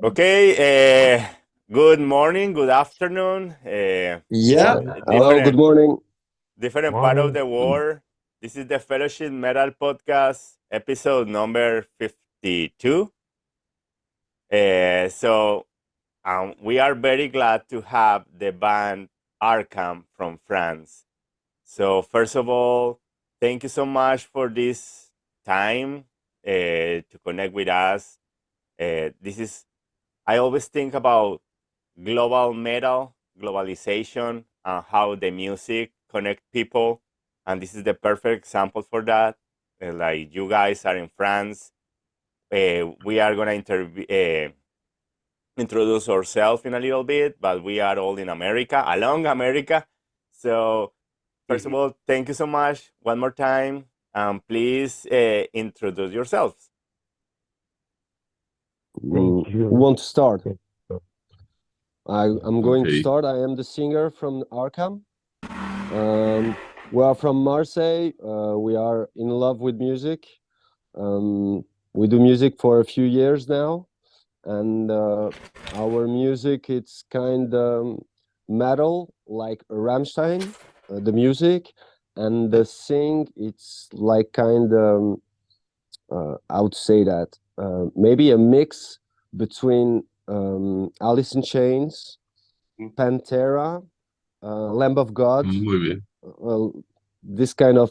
Okay, good morning, good afternoon. Yeah. Hello, good Different morning. part of the world. This is the Fellowship Metal Podcast, episode number 52. We are very glad to have the band ARKAM from France. So first of all, thank you so much for this time to connect with us. I always think about global metal, globalization, and how the music connect people. And this is the perfect example for that. Like you guys are in France. We are going to introduce ourselves in a little bit, but we are all in America, along America. So first of all, thank you so much one more time. Please introduce yourselves. Who want to start? I'm going to start. I am the singer from ARKAM. We are from Marseille. We are in love with music. We do music for a few years now, and our music it's kind of metal, like Rammstein, the music, and the sing it's like kind of I would say that maybe a mix between Alice in Chains, Pantera, Lamb of God, this kind of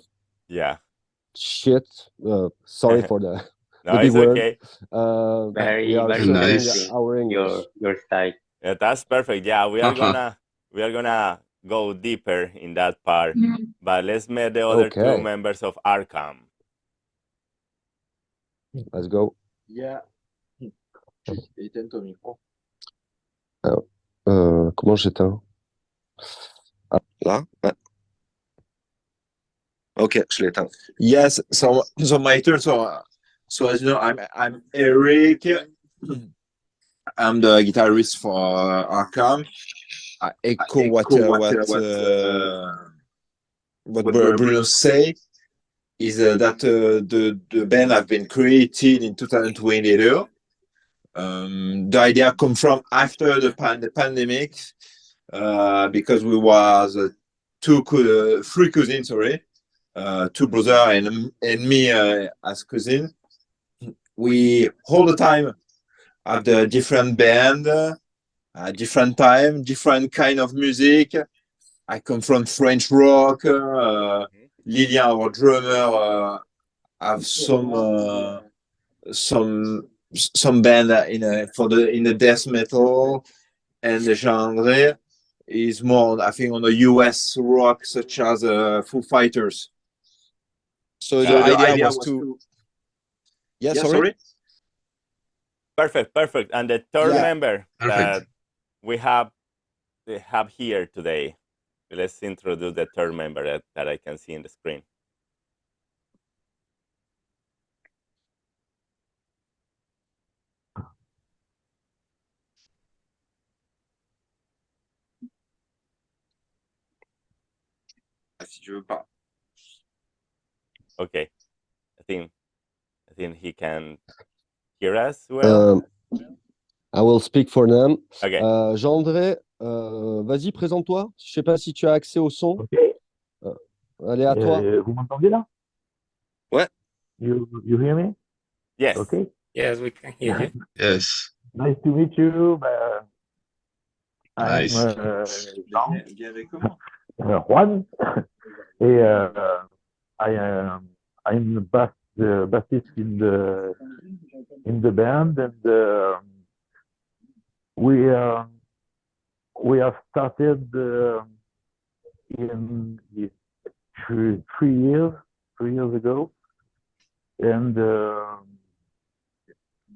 shit. Sorry for the big word. Okay. Very nice. Our English. Your style. Yeah, that's perfect. Yeah, we are gonna go deeper in that part. But let's meet the other two members of ARKAM. Let's go. Yeah. Éteins ton micro. Comment j'éteins? Là? Ouais. Okay, je l'éteins. Yes, so my turn. So as you know, I'm Eric. I'm the guitarist for ARKAM. I echo what Bruno say is that the band have been created in 2022. The idea come from after the pandemic because we was three cousins, two brother and me as cousin. We all the time have the different band, different time, different kind of music. I come from French rock. Lilian, our drummer, have some band in the death metal, and the genre is more, I think, on the US rock, such as Foo Fighters. So the idea was to. Yeah, sorry. Perfect. And the third member that we have here today. Let's introduce the third member that I can see in the screen. Si tu veux pas. Okay, I think he can hear us well. I will speak for them. Okay. Jean-André, vas-y, présente-toi. Je sais pas si tu as accès au son. Okay. Allez, à toi. Vous m'entendez là? Ouais. You hear me? Yes. Okay. Yes, we can hear you. Yes. Nice to meet you. Nice. I'm Juan. Et I'm the bassist in the band, and we have started in 3 years ago, and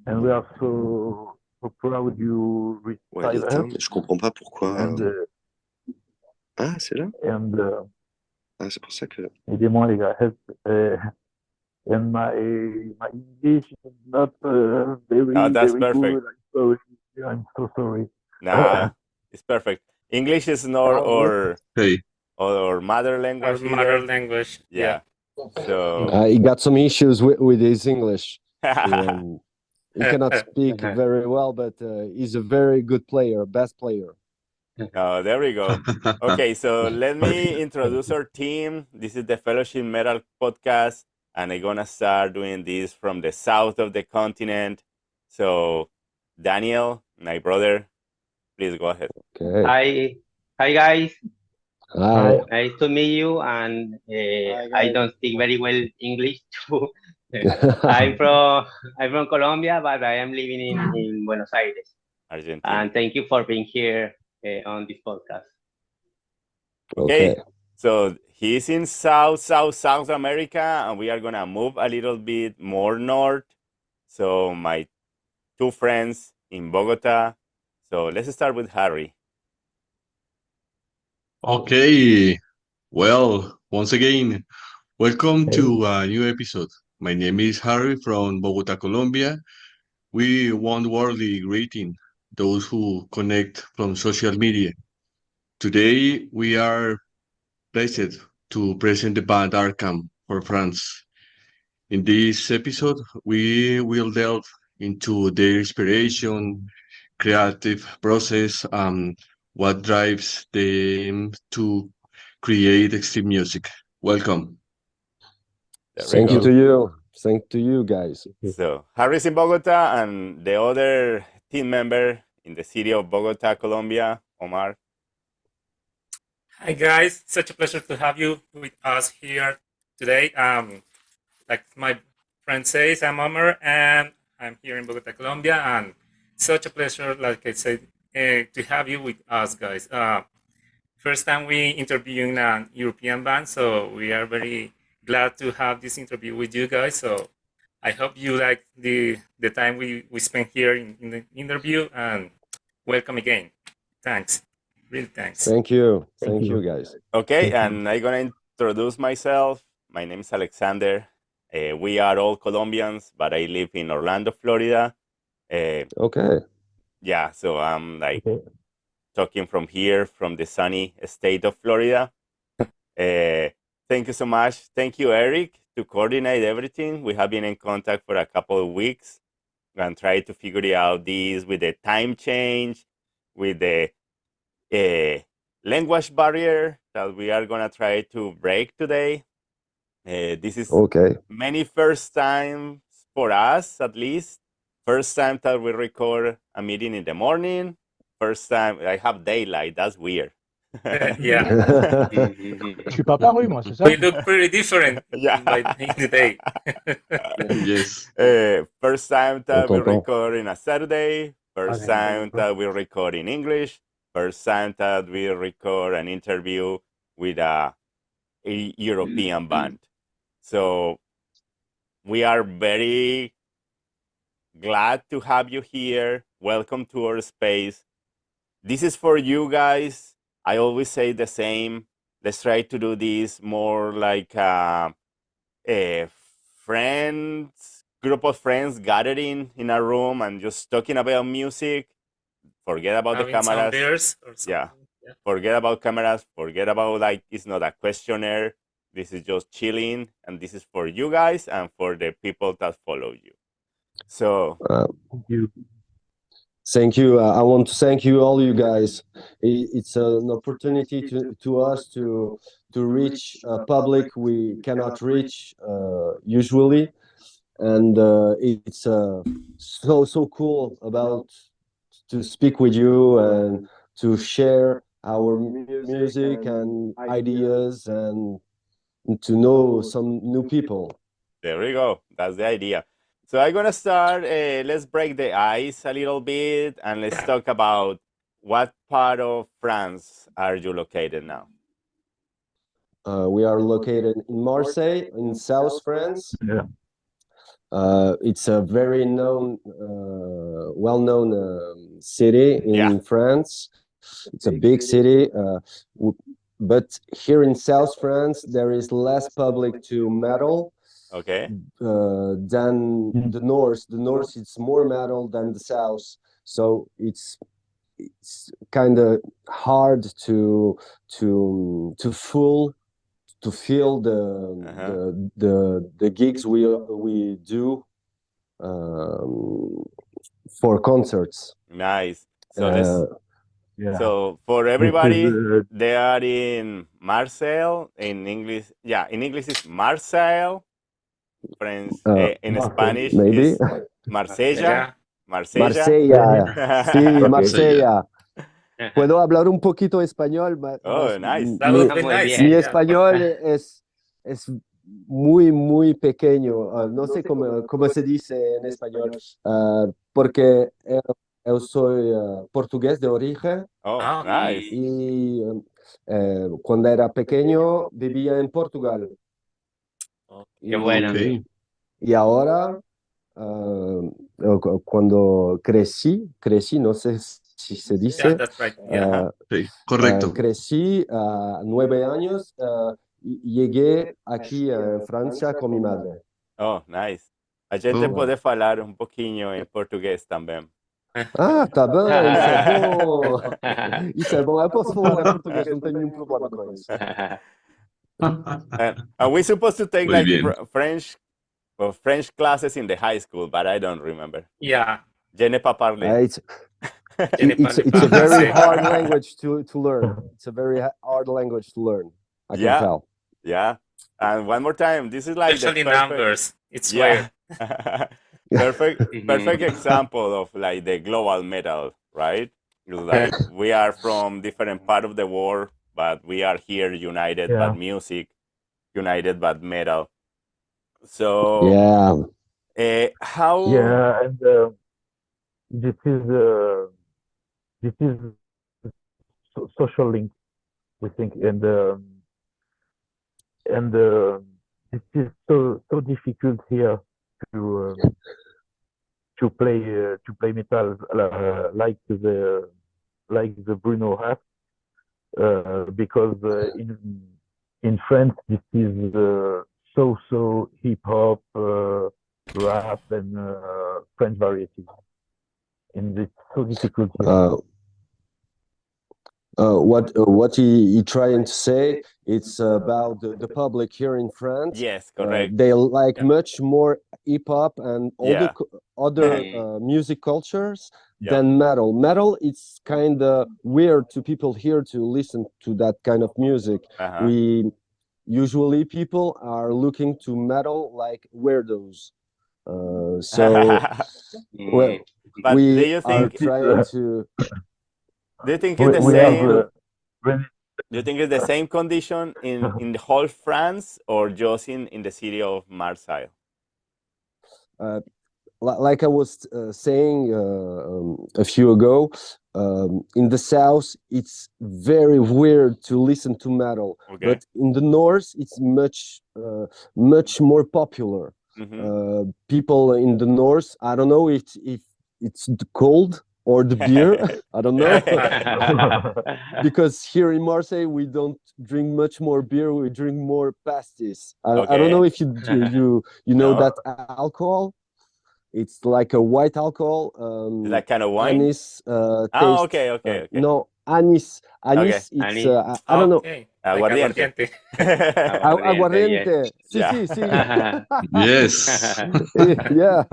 we are so proud you received us. Je comprends pas pourquoi. C'est là. C'est pour ça que. Aidez-moi les gars. And my English is not very perfect. good. I'm so sorry. Nah, it's perfect. English is not our mother language. Mother language. Yeah. So he got some issues with his English. he cannot speak very well, but he's a very good player, best player. Oh, there we go. Okay, so let me introduce our team. This is the Fellowship Metal Podcast, and I'm gonna start doing this from the south of the continent. So, Daniel, my brother, please go ahead. Okay. Hi guys. Hi. Nice to meet you. And I don't speak very well English too. I'm from Colombia, but I am living in Buenos Aires. Argentina. And thank you for being here on this podcast. Okay. So he's in South America, and we are gonna move a little bit more north. So my two friends in Bogota. So let's start with Harry. Okay, well, once again, welcome to a new episode. My name is Harry from Bogota, Colombia. We want worldly greeting those who connect from social media. Today, we are pleased to present the band ARKAM for France. In this episode, we will delve into their inspiration, creative process, and what drives them to create extreme music. Welcome. Thank you to you. Thank to you guys. So Harry's in Bogota, and the other team member in the city of Bogota, Colombia, Omar. Hi guys, such a pleasure to have you with us here today. Like my friend says, I'm Omar, and I'm here in Bogota, Colombia, and such a pleasure, like I said, to have you with us, guys. First time we interviewing an European band, so we are very glad to have this interview with you guys. So I hope you like the time we spent here in the interview, and welcome again. Thanks. Really thanks. Thank you. Thank you guys. Okay, and I'm gonna introduce myself. My name is Alexander. We are all Colombians, but I live in Orlando, Florida. Okay. Yeah, so I'm like talking from here, from the sunny state of Florida. Thank you so much. Thank you, Eric, to coordinate everything. We have been in contact for a couple of weeks and try to figure out this with the time change, with the language barrier that we are gonna try to break today. This is many first times for us, at least. First time that we record a meeting in the morning. First time I have daylight. That's weird. Yeah. Je suis pas paru, moi, c'est ça? We look pretty different in the day. Yes. First time that we record in a Saturday. First time that we record in English. First time that we record an interview with a European band. So we are very glad to have you here. Welcome to our space. This is for you guys. I always say the same. Let's try to do this more like a group of friends gathering in a room and just talking about music. Forget about the cameras. Some beers or something. Yeah. Forget about cameras. Forget about like it's not a questionnaire. This is just chilling, and this is for you guys and for the people that follow you. So thank you. I want to thank you, all you guys. It's an opportunity to us to reach a public we cannot reach usually, and it's so cool about to speak with you and to share our music and ideas and to know some new people. There we go. That's the idea. So I'm gonna start. Let's break the ice a little bit, and let's talk about what part of France are you located now? We are located in Marseille, in South France. Yeah. It's a very well-known city in France. It's a big city, but here in South France, there is less public to metal. Okay. Than the north. The north is more metal than the south, so it's kind of hard to feel the gigs we do for concerts. Nice. So let's. Yeah. So for This is everybody, they are in Marseille. In English, yeah, in English it's Marseille. French, in Marseille. Spanish Maybe is Marsella. Marsella. Marsella. Sí, Marsella. Marsella. Puedo hablar un poquito español, Oh, nice. That would be nice. mi bien. español es muy, muy pequeño. No sé cómo se dice en español, porque yo soy portugués de origen Oh, Ah, nice. y cuando era pequeño vivía en Portugal. Qué bueno. Okay. Y ahora, cuando crecí, no sé si se yeah, dice, that's right. Yeah. Sí, correcto. crecí a 9 años y llegué aquí en Francia con mi madre. Oh, nice. A gente Oh. pode falar um pouquinho em português também. Ah, tá bem, isso é bom. Isso é bom. Eu posso falar em português, não tenho nenhum problema com isso. And we're supposed to take Muy like bien. French classes in the high school, but I don't remember. Yeah. Je n'ai pas parlé. It's a very hard language to learn. It's a very hard language to learn. I can tell. Yeah. And one more time, this is like Especially the perfect, numbers. It's yeah. weird. perfect example of like the global metal, right? It's like we are from different part of the world, but we are here united by music, united by metal. So how? Yeah, and this is social link, we think, and this is so difficult here to play metal like the Bruno has, because in France this is so hip hop, rap, and French varieties, and it's so difficult here. What he trying to say, it's about the public here in France. Yes, correct. They like much more hip hop and other music cultures than metal. Metal, it's kind of weird to people here to listen to that kind of music. We usually people are looking to metal like weirdos. So well, but we do you think are trying to. Do you think it's the same? Do you think it's the same condition in the whole France or just in the city of Marseille? Like I was saying a few ago, in the south it's very weird to listen to metal, but in the north it's much more popular. People in the north, I don't know if it's the cold or the beer, I don't know. Because here in Marseille we don't drink much more beer, we drink more pastis. I don't know if you know that alcohol. It's like a white alcohol. That kind of wine? Anise taste. Okay. No, anise. It's I don't know. Aguardiente. Aguardiente. Yeah. Sí. Yes. Yeah.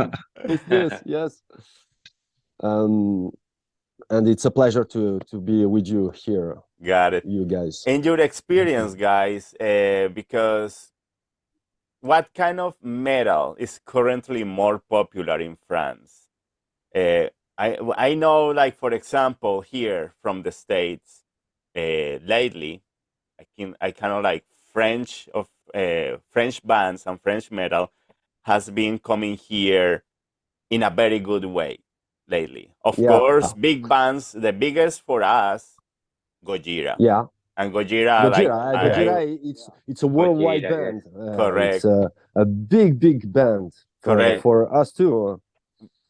It's this. Yes. And it's a pleasure to be with you here. Got it. You guys. In your experience, guys, because what kind of metal is currently more popular in France? I know, like, for example, here from the States, lately, I kind of like French bands and French metal has been coming here in a very good way lately. Of course, big bands, the biggest for us, Gojira. Yeah. And Gojira, it's a worldwide band. Correct. It's a big band for us too.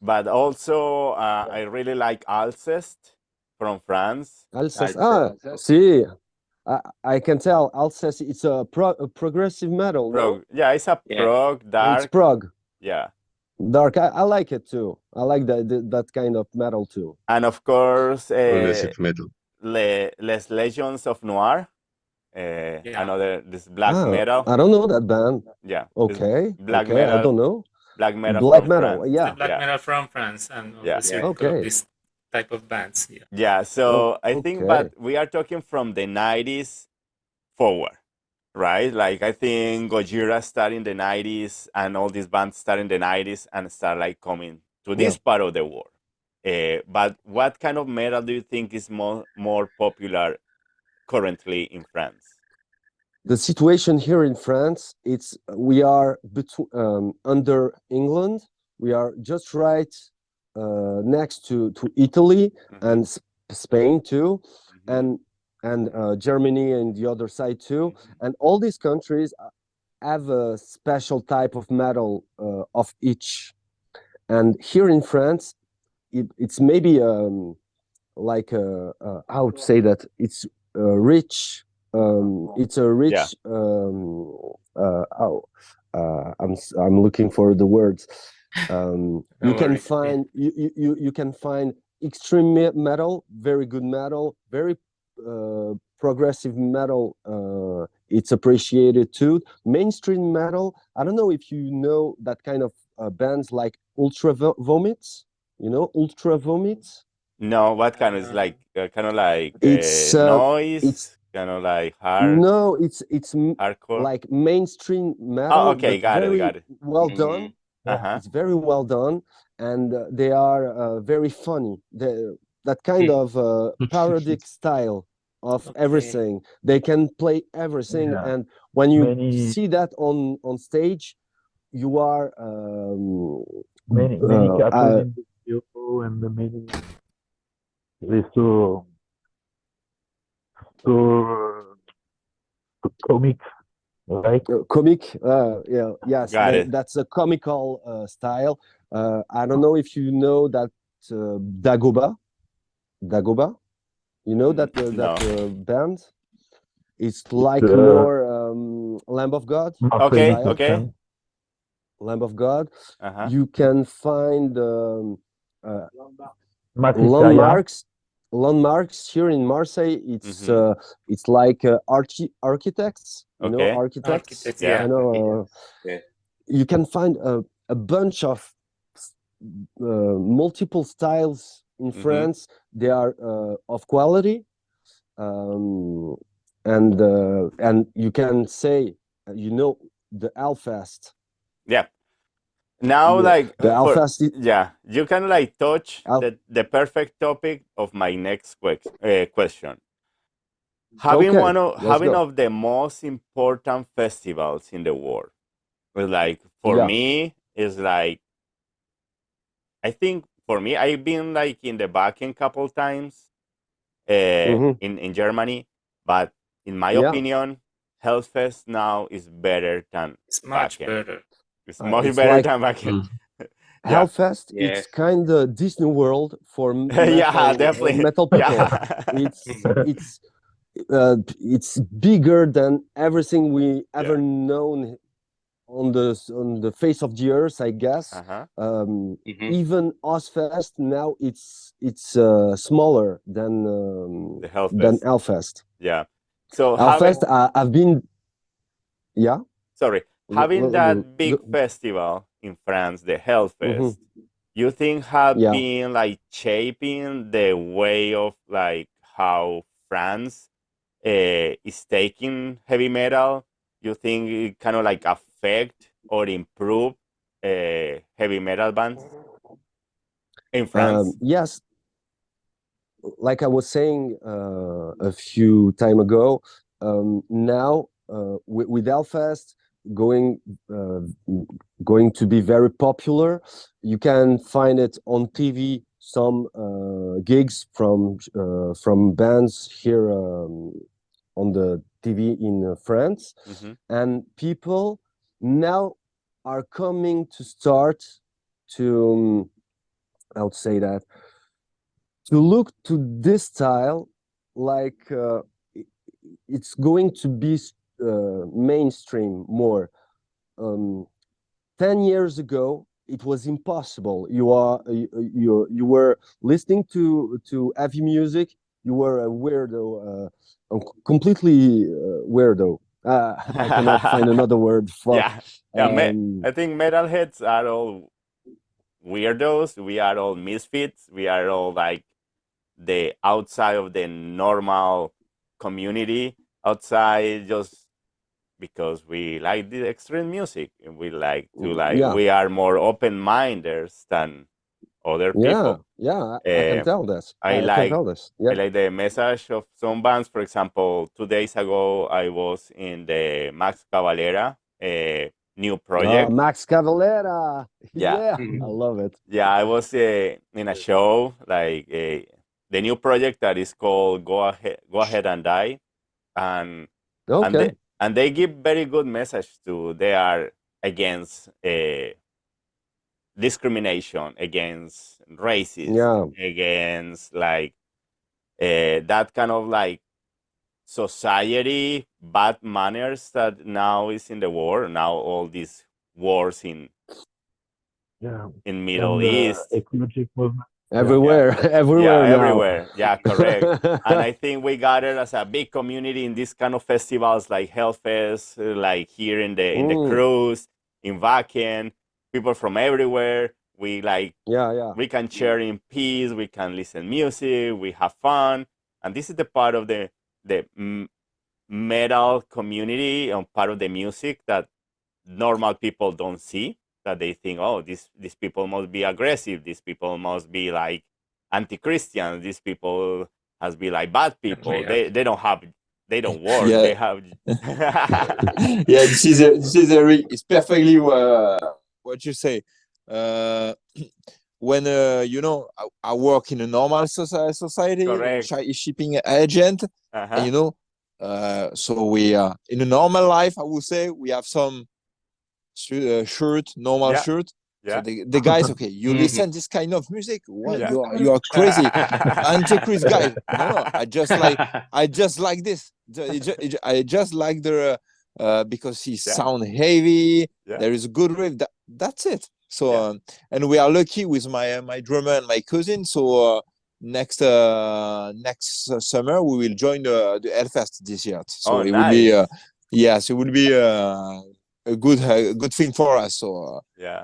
But also, I really like Alcest from France. Alcest. See, I can tell Alcest. It's a progressive metal. No? Yeah, it's a prog, dark. It's prog. Yeah. Dark. I like it too. I like that kind of metal too. And of course, Progressive metal. Les Legions of Noir. Another this black metal. I don't know that band. Yeah. Okay. Black metal. I don't know. black metal Black from metal, France. It's the yeah. black Yeah. metal from France and of Yeah. the circle of Okay. this type of bands. Yeah. Yeah. So I think, but Okay. we are talking from the 90s forward, right? Like I think Gojira started in the 90s and all these bands started in the 90s and start like coming to Yeah. this part of the world. But what kind of metal do you think is more popular currently in France? The situation here in France, we are under England. We are just right next to Italy and Spain too, and Germany and the other side too. And all these countries have a special type of metal of each. And here in France, it's maybe like how to say that, it's rich. It's a Yeah. rich. I'm looking for the words. You Don't can worry. find you can find extreme metal, very good metal, very progressive metal. It's appreciated too. Mainstream metal. I don't know if you know that kind of bands like Ultra Vomits. You know Ultra Vomits. No, what kind of is like kind of like It's noise, kind of like no, hardcore. like mainstream Oh, metal, okay, but got it, very got it. well done. Uh-huh. It's very well done, and they are very funny. That kind of parodic style of Okay. everything. They can play everything, Yeah. and when you Many see that on stage, you are many couple in the video and the many so comics, right? comic. Yeah, yes, Got it. that's a comical style. I don't know if you know that Dagoba. Dagoba, you know that No. band. It's It's like more Lamb of God more Okay, famous style. okay. than Lamb of God. Uh-huh. You can find Massive landmarks. Landmarks here in Marseille. It's like architects. You know Okay. architects. Architects. Yeah. Yeah. Kind of. You can find a bunch of multiple styles in France. They are of quality, and you can say, the Hellfest. Yeah. Now, like The for Hellfest. yeah, you can like touch Al- the perfect topic of my next question. Having okay, let's having go. of the most important festivals in the world. Like for Yeah. me, is like I think for me, I've been like in the back end couple times Mhm. in Germany, but in my Yeah. opinion, Hellfest now is better than It's much backend. better. It's much It's better like than backend. Mm. Yeah, Hellfest. Yes. It's kind of Disney World for yeah, definitely. metal people. Yeah, It's bigger than everything we ever yeah. known on the face of the earth, I guess. Uh huh. Even Ozfest now it's smaller The than Hellfest. Hellfest. Yeah. So Hellfest, I've been, yeah. sorry, having that big Go- festival in France, the mhm. Hellfest, you think have Yeah. been like shaping the way of like how France is taking heavy metal? You think it kind of like affect or improve heavy metal bands in France? Yes, like I was saying a few time ago, now with Hellfest going uh, going to be very popular. You can find it on TV. Some gigs from bands here on the TV in France, Hmm. and people now are coming to start to I would say that to look to this style like it's going to be mainstream more. um, 10 years ago it was impossible. You were listening to heavy music, you were a weirdo, completely weirdo. I cannot find another word. Fuck. Yeah, I think metalheads are all weirdos. We are all misfits. We are all like the outside of the normal community, outside just because we like the extreme music and we like to we are more open-minded than other people. I can tell this. I can tell this. I like the message of some bands. For example, 2 days ago, I was in the Max Cavalera new project. Max Cavalera. Yeah. I love it. Yeah, I was in a show like the new project that is called Go Ahead and Die, and okay, and they give very good message to. They are against discrimination, against racism, against like that kind of like society bad manners that now is in the war. Now all these wars in Middle East, ecologic movement. everywhere, everywhere now. Everywhere. Yeah, correct. And I think we got it as a big community in these kind of festivals like Hellfest, like here in the cruise, in Vaken, people from everywhere. We like we can share in peace, we can listen music, we have fun. And this is the part of the metal community and part of the music that normal people don't see, that they think, oh, these people must be aggressive, these people must be like anti-Christian, these people has be like bad people. They don't work. They have this is it's perfectly what you say. When I work in a normal society, shipping agent, and so we in a normal life, I would say we have some shirt, normal shirt. So the guys, okay, you listen this kind of music? What you are crazy, anti-Christ guy? No, I just like this. I just like the because he sound heavy. There is a good riff. That's it. So and we are lucky with my drummer and my cousin. So next summer we will join the Hellfest this year. So it will be it will be a good thing for us. So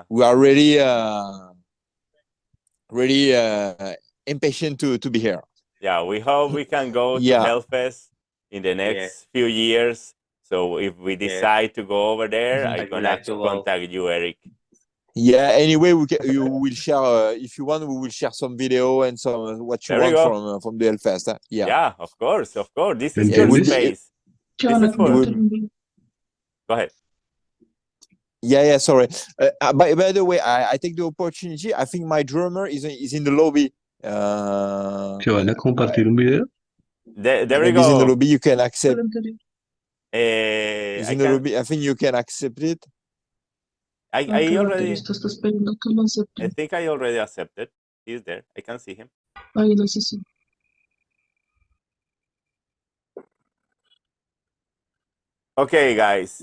we are really impatient to be here. Yeah, we hope we can go to Hellfest in the next few years. So if we decide to go over there, I'm gonna contact you, Eric. Yeah. Anyway, you will share if you want. We will share some video and some what you want from the Hellfest. Yeah, of course. This is your space. This is for... Go ahead. Yeah. Sorry. By the way, I take the opportunity. I think my drummer is in the lobby. ¿Se van a compartir un video? There we go. He's in the lobby. You can accept. He's in the lobby. I think you can accept it. I think I already accepted. He's there. I can see him. Okay, guys.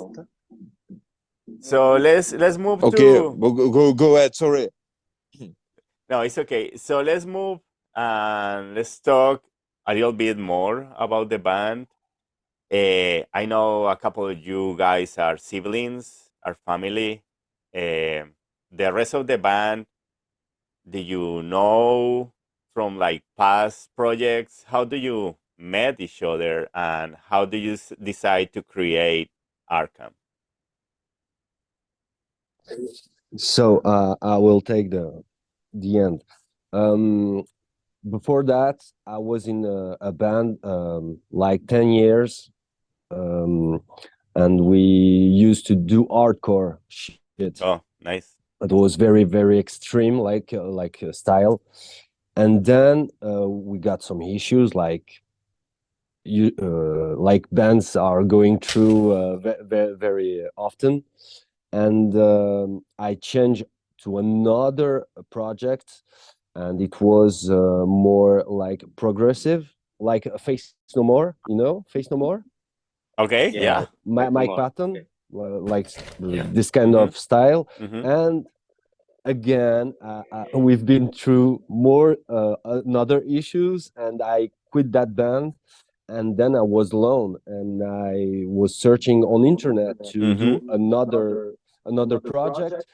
So let's move to. Go ahead. Sorry. No, it's okay. So let's move and let's talk a little bit more about the band. I know a couple of you guys are siblings, are family. The rest of the band, do you know from like past projects? How do you met each other, and how do you decide to create ARKAM? So I will take the end. Before that, I was in a band like 10 years, and we used to do hardcore shit. Oh, nice. It was very, very extreme, like style. And then we got some issues, like bands are going through very often. And I changed to another project, and it was more like progressive, like Face No More, Face No More. Okay, yeah. Mike Patton, like this kind of style. And again, we've been through more another issues, and I quit that band, and then I was alone, and I was searching on internet to do another project,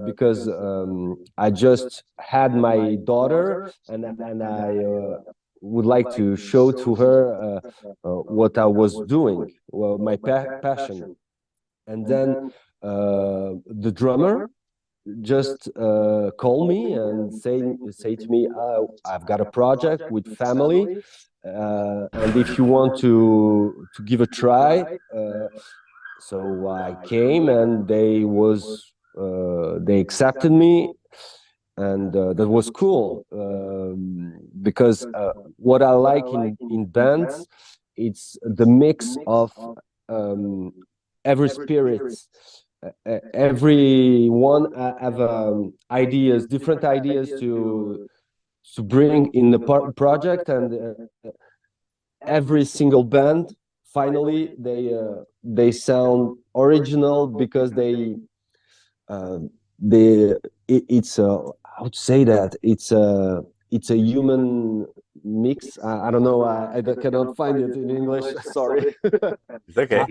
because I just had my daughter, and I would like to show to her what I was doing, well, my passion. And then the drummer just call me and say to me, I've got a project with family, and if you want to give a try. So I came, and they accepted me, and that was cool, because what I like in bands, it's the mix of um, every spirit. Everyone have ideas, different ideas to bring in the project, and every single band finally they sound original, because uh, it's a, how to say that, it's a human mix. I don't know, I cannot find it in English. Sorry. It's okay.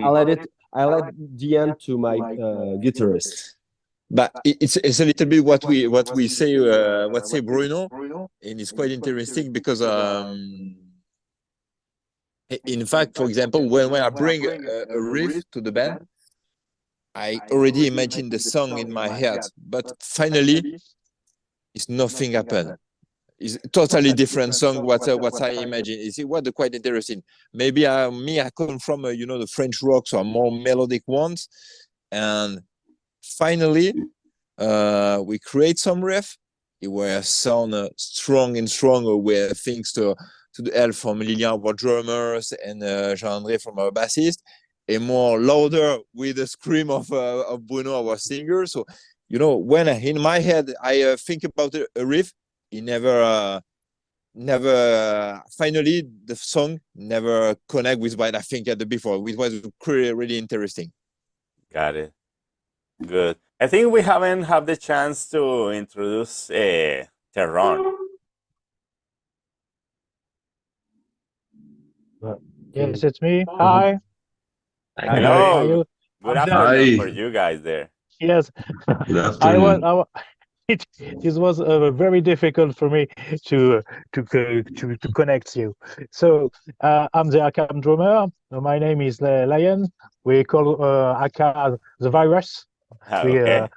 I let the end to my guitarist. But it's a little bit what say Bruno, and it's quite interesting because in fact, for example, when I bring a riff to the band, I already imagine the song in my head, but finally, it's nothing happened. It's a totally different song what I imagine. Is it what quite interesting? Maybe I come from the French rock, so more melodic ones, and finally we create some riff. It will sound strong and stronger with thanks to the help from Lilian, our drummers, and Jean-André from our bassist, and more louder with the scream of Bruno, our singer. So, when in my head I think about a riff, it never finally the song never connect with what I think at the before, which was really interesting. Got it. Good. I think we haven't had the chance to introduce Terron. Yes, it's me. Hi. How are Hello. you? Good I'm afternoon Hi. for you guys there. Yes, Good I was. afternoon. This was very difficult for me to connect you. So I'm the ARKAM drummer. My name is Lion. We call ARKAM the virus. We Okay.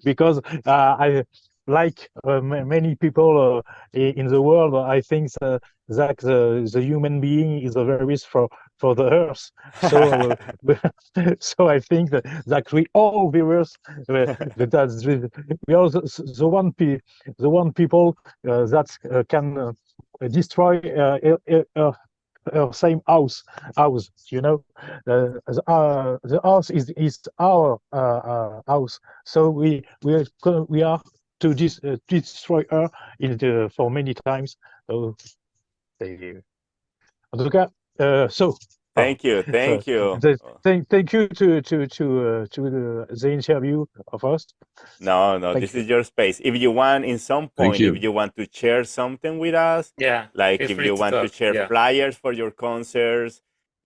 because I like many people in the world. I think that the human being is a virus for the earth. So so I think that we all virus. That's we are the one people that can destroy same house. The house is our house, so we are to destroy her for many times. So, en tout cas, Thank you. Thank you. thank you to the interview of us. No, Thank this you. is your space. If you want, in some Thank point, if you. you want to share something with us, Yeah, like feel if free you to want to talk. share Yeah. flyers for your concerts,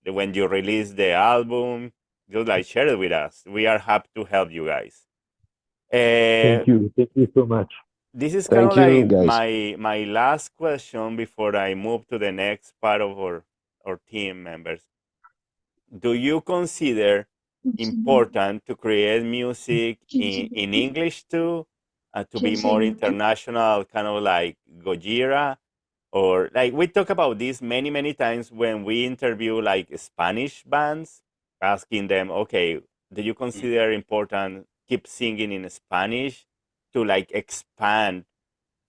when you release the album, just like share it with us. We are happy to help you guys. Thank you. Thank you so much. This is kind of Thank you, like guys. my last question before I move to the next part of our team members. Do you consider important to create music in English too, to be more international, kind of like Gojira? Or like we talk about this many times when we interview like Spanish bands, asking them, okay, do you consider important keep singing in Spanish to like expand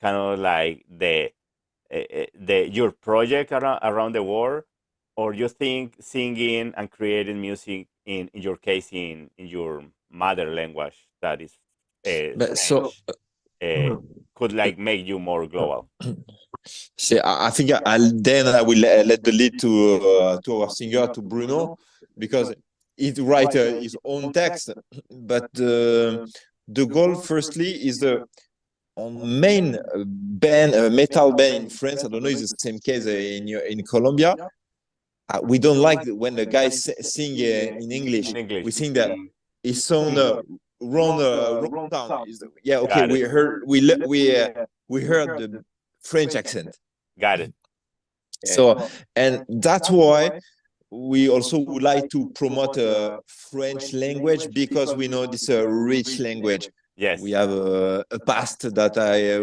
kind of like the your project around the world, or you think singing and creating music in your case in your mother language, that is But so Spanish, could like make you more global? see, I think I will let the lead to our singer, to Bruno, because he write his own text. But the goal, firstly, is the on main band metal band in France. I don't know if it's the same case in Colombia. we don't like when the guys sing in English. In English. We think that Mm. it sound wrong sound. Yeah, okay. Got it. We heard the French accent. Got it. So, and that's why we also would like to promote French language, because we know this a rich language. Yes. We have a past that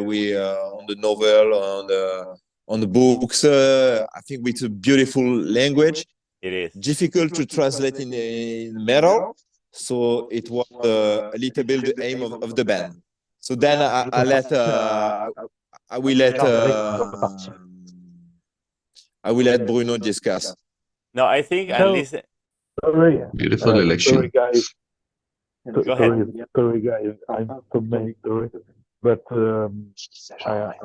we on the novel, on the books. I think it's a beautiful language. It is. Difficult to translate in metal, so it was a little bit the aim of the band. So then I will let I will let Bruno discuss. No, I think and So- listen. Sorry, Beautiful election. sorry, guys. Go ahead. Sorry, guys. I'm so many sorry, but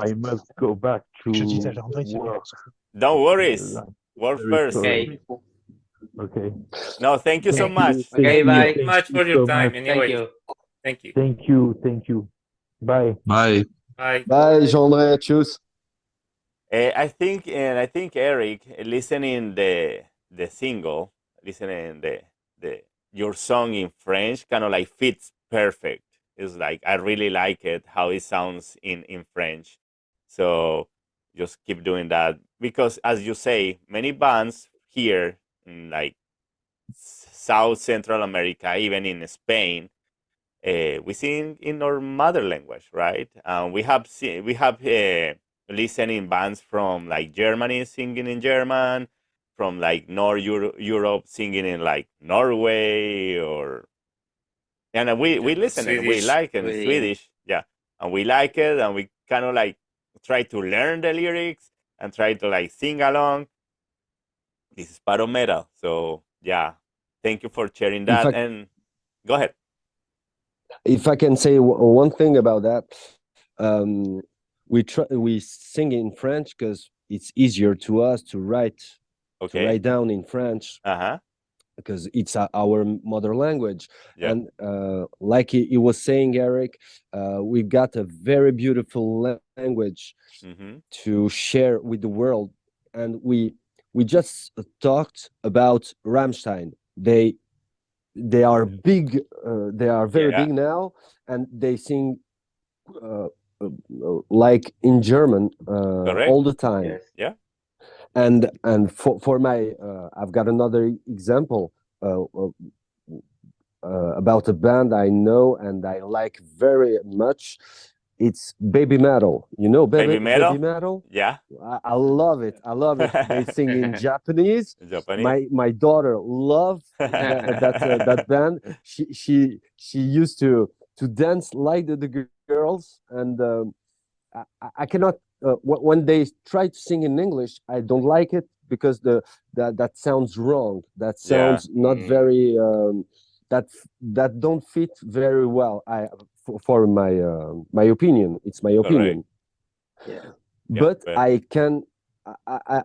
I must go back to work. Don't worry. I'm Work very first. sorry. Okay. Okay. No, thank you so Okay. much. Okay, bye. Thank you much for your time. Thank Anyway, you. thank you. Thank you. Bye. Bye. Bye. Bye, Jean-André. Tschüss. I think Eric, listening the single, listening the your song in French, kind of like fits perfect. It's like I really like it how it sounds in French. So just keep doing that because, as you say, many bands here in like South Central America, even in Spain, we sing in our mother language, right? We have listening bands from like Germany singing in German, from like Europe singing in like Norway, or and we listen and we Swedish. like it in Really? Swedish, yeah, and we like it, and we kind of like try to learn the lyrics and try to like sing along. This is part of metal, so yeah. Thank you for sharing If that, I- and go ahead. If I can say one thing about that, we sing in French because it's easier to us to write Okay. down in French Uh-huh. because it's our mother language. Yeah. And like he was saying, Eric, we got a very beautiful language Mm-hmm. to share with the world, and we just talked about Rammstein. They are big. They are very Yeah. big now, and they sing like in German Correct. all the time. Yes. Yeah. And for my, I've got another example about a band I know and I like very much. It's Baby Metal. You know Baby Metal? Baby Metal? Yeah. I love it. I love it. They sing in Japanese. Japanese. My daughter loved that band. She used to dance like the girls, and I cannot. When they try to sing in English, I don't like it because that sounds wrong. That sounds not very. That don't fit very well. For my opinion, it's my opinion. Yeah. But Yeah,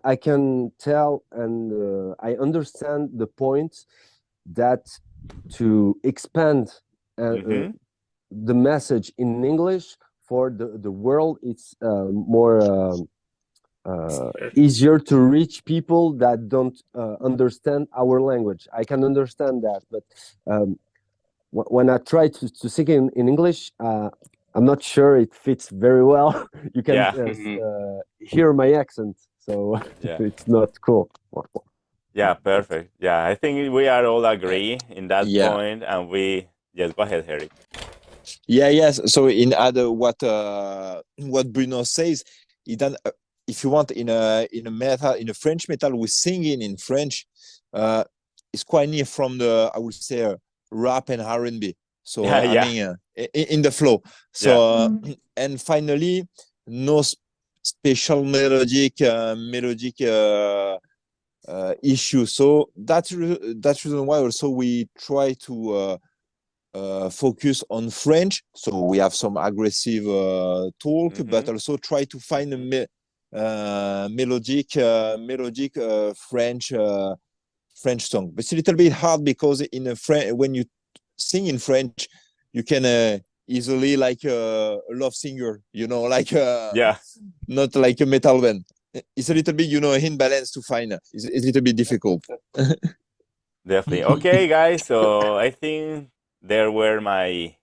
I can tell, and I understand the point that to expand Mm-hmm. the message in English for the world, it's more easier to reach people that don't understand our language. I can understand that, but when I try to sing in English, I'm not sure it fits very well. You can Yeah. hear my accent, so Yeah. it's not cool. Yeah, perfect. Yeah, I think we are all agree in that Yeah. point, and we yes. Go ahead, Harry. Yes. So in other what Bruno says, if you want in a metal, in a French metal, we singing in French. It's quite near from the, I would say, rap and R&B. So Yeah, I yeah. mean, in the flow. So and finally, no special melodic issue. So that's reason why also we try to focus on French. So we have some aggressive talk, but also try to find a melodic French song. But it's a little bit hard because in a when you sing in French, you can easily like a love singer, like Yeah. not like a metal band. it's a little bit, in balance to find. It's a little bit difficult. Definitely. Okay, guys. So I think there were my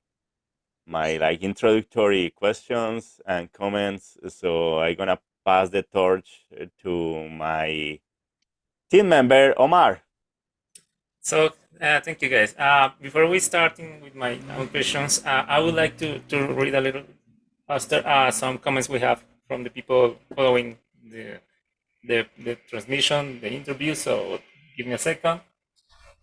like introductory questions and comments. So I'm gonna pass the torch to my team member Omar. So thank you guys. Before we starting with my own questions, I would like to read a little faster some comments we have from the people following the transmission, the interview. So give me a second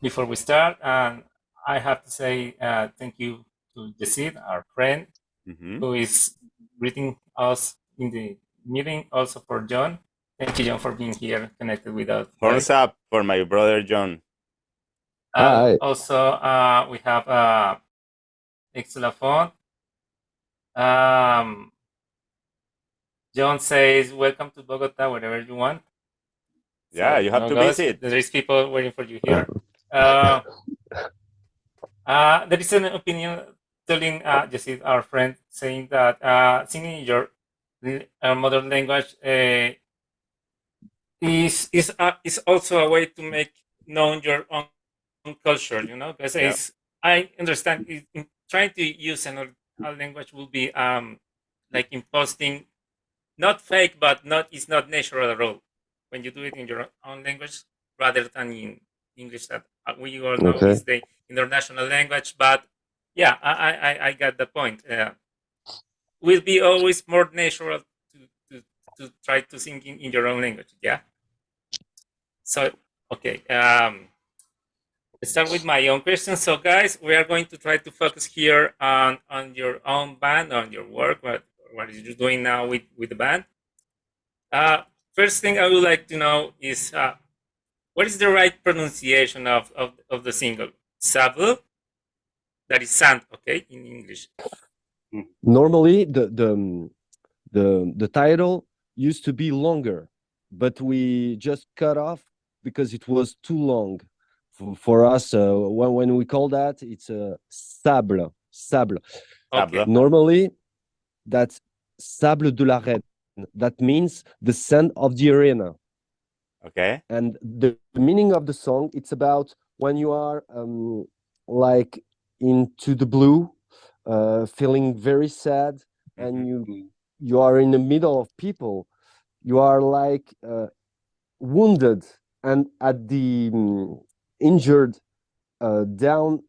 before we start. And I have to say thank you to Jacid, our friend, Mm-hmm. who is greeting us in the meeting. Also for John. Thank you, John, for being here connected with us. Horns up for my brother John. Hi. Also, we have Xylophone. Um, John says, "Welcome to Bogota, wherever you want." Yeah, So, you have to guys, visit. there is people waiting for you here. There is an opinion telling just our friend saying that singing in your mother language is also a way to make known your own culture. Because Yeah. I understand trying to use another language will be like imposing not fake, but it's not natural at all when you do it in your own language rather than in English that we all know Okay. is the international language. But yeah, I got the point. Will be always more natural to try to sing in your own language. Yeah. So okay. Let's start with my own question. So guys, we are going to try to focus here on your own band, on your work, what you're doing now with the band. First thing I would like to know is what is the right pronunciation of the single? Sable? That is sand, okay, in English. Normally, the title used to be longer, but we just cut off because it was too long for us. When we call that, it's sable. Sable. Okay. Normally, that's sable de l'arène. That means the sand of the arena. Okay. And the meaning of the song, it's about when you are like into the blue, feeling very sad, and you are in the middle of people. You are like wounded and at the injured down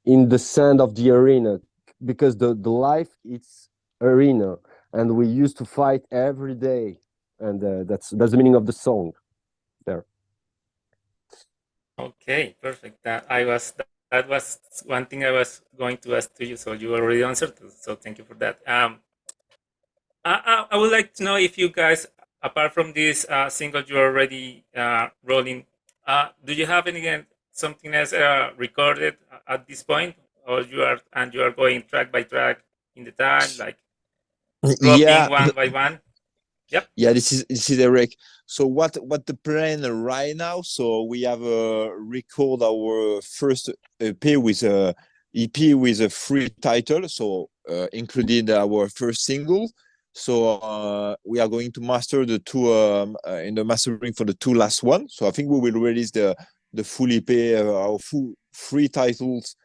in the sand of the arena, because the life it's arena, and we used to fight every day, and that's the meaning of the song there. Okay, perfect. That was one thing I was going to ask to you, so you already answered. So thank you for that. I would like to know if you guys, apart from this single you're already rolling, do you have any something else recorded at this point, or you are going track by track in the time, like dropping Yeah, one by one? Yep. yeah. This is Eric. So what the plan right now? So we have record our first EP with a free title. So included our first single. So we are going to master the two in the mastering for the two last one. So I think we will release the full EP, our full free titles.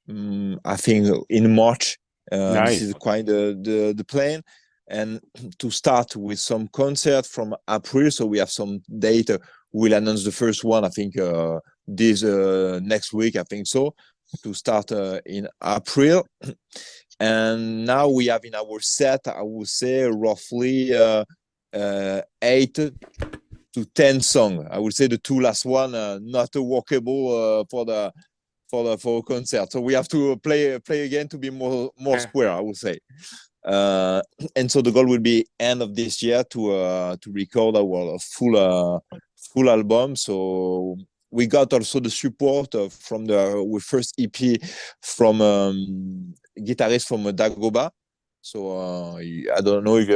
I think in March. This is Nice. quite the plan, and to start with some concert from April. So we have some data. We'll announce the first one. I think this next week. I think so, to start in April. And now we have in our set, I would say roughly 8 to 10 songs. I would say the two last one not workable for a concert. So we have to play again to be more square, I would say. And so the goal will be end of this year to record our full album. So we got also the support from the first EP from guitarist from Dagoba. So I don't know if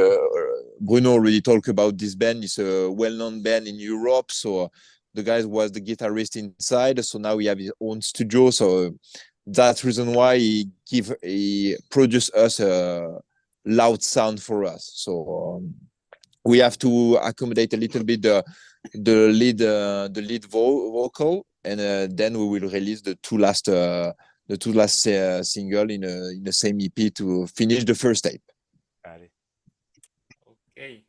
Bruno already talked about this band. It's a well-known band in Europe. So the guy was the guitarist inside. So now we have his own studio. So that's reason why he produced us a loud sound for us. So we have to accommodate a little bit the lead vocal, and then we will release the two last single in the same EP to finish the first tape. Got it. Okay.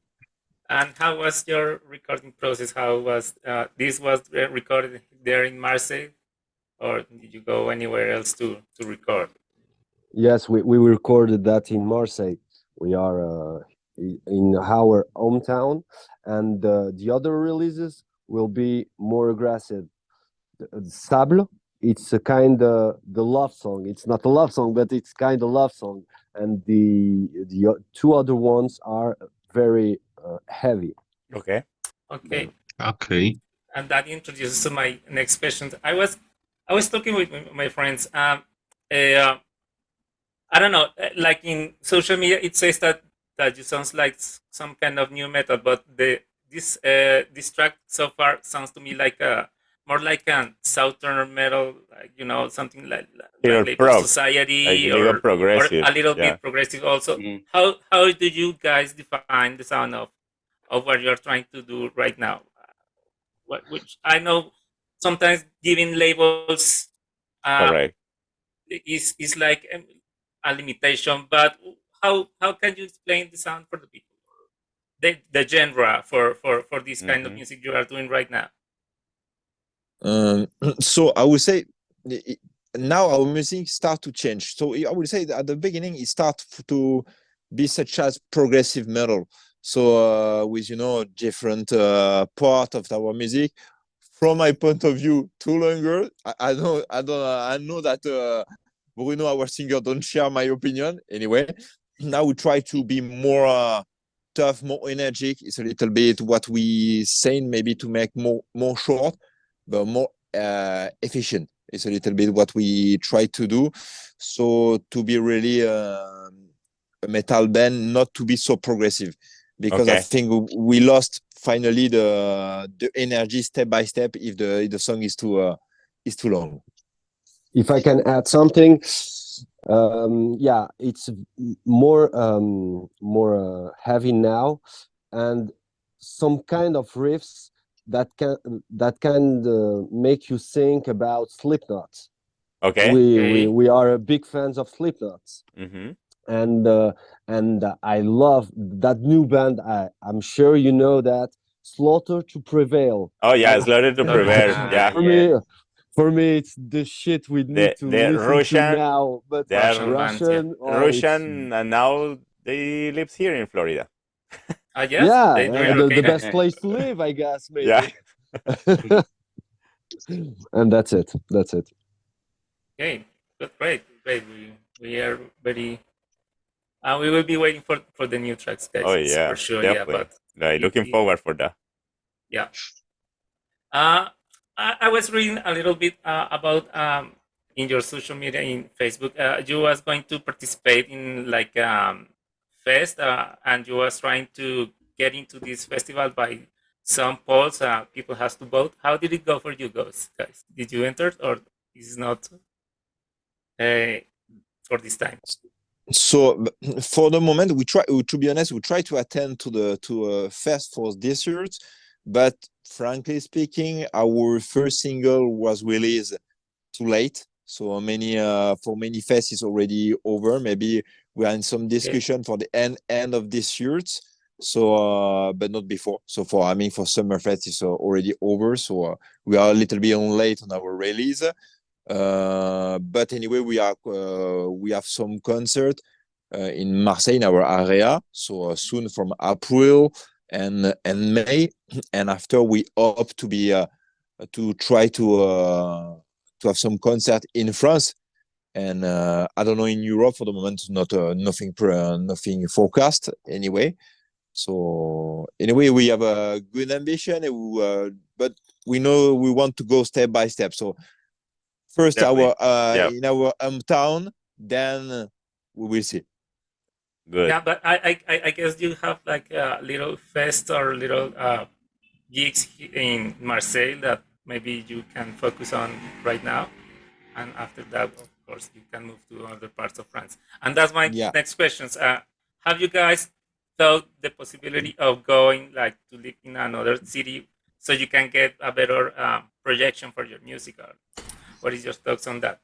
And how was your recording process? How was this was recorded there in Marseille, or did you go anywhere else to record? Yes, we recorded that in Marseille. We are in our hometown, and the other releases will be more aggressive. Sable, it's a kind of the love song. It's not a love song, but it's kind of love song. And the two other ones are very heavy. Okay. Okay. Okay. And that introduces to my next question. I was talking with my friends. I don't know, like in social media, it says that you sounds like some kind of new metal, but this track so far sounds to me like more like a southern metal, like something like Labor prog, Society, like or progressive, a little yeah. bit progressive also. Mm. How do you guys define the sound of what you're trying to do right now? Which I know sometimes giving labels Correct. is like a limitation, but how can you explain the sound for the people, the genre for this kind of music you are doing right now? So I would say now our music start to change. So I would say that at the beginning it start to be such as progressive metal. So with different part of our music. From my point of view, too longer. I know that Bruno, our singer, don't share my opinion. Anyway, now we try to be more tough, more energetic. It's a little bit what we saying, maybe to make more short, but more efficient. It's a little bit what we try to do. So to be really a metal band, not to be so progressive, because I think we lost finally the energy step by step if the song is too long. If I can add something, yeah, it's more heavy now, and some kind of riffs that can make you think about Slipknot. Okay. We are big fans of Slipknot. Mm-hmm. And I love that new band. I'm sure you know that, Slaughter to Prevail. Oh yeah, Slaughter to Prevail. Yeah. For me, it's the shit we need to listen Russian, to now. But Russian, Russian, and now they live here in Florida. Yes, yeah, the best place to live, I guess, maybe. Yeah. And that's it. Okay, great. We are very. We will be waiting for the new tracks, guys. Oh yeah, for sure. definitely. Yeah, but looking forward for that. Yeah. I was reading a little bit about in your social media in Facebook. You was going to participate in like fest, and you was trying to get into this festival by some polls. People has to vote. How did it go for you guys? Did you enter, or is not for this time? So for the moment, we try to be honest. We try to attend to a fest for this year, but frankly speaking, our first single was released too late. So for many fests is already over. Maybe we are in some discussion for the end of this year. So but not before. So for Summerfest is already over. So we are a little bit late on our release. But anyway, we have some concert in Marseille in our area. So soon from April and May, and after we hope to be to try to have some concert in France, and I don't know, in Europe for the moment, not nothing forecast anyway. So anyway, we have a good ambition, but we know we want to go step by step. So first in our hometown, then we will see. Good. Yeah, but I guess you have like a little fest or little gigs in Marseille that maybe you can focus on right now, and after that, of course, you can move to other parts of France. And that's my next questions. Have you guys thought the possibility of going like to live in another city so you can get a better projection for your music? Or what is your thoughts on that?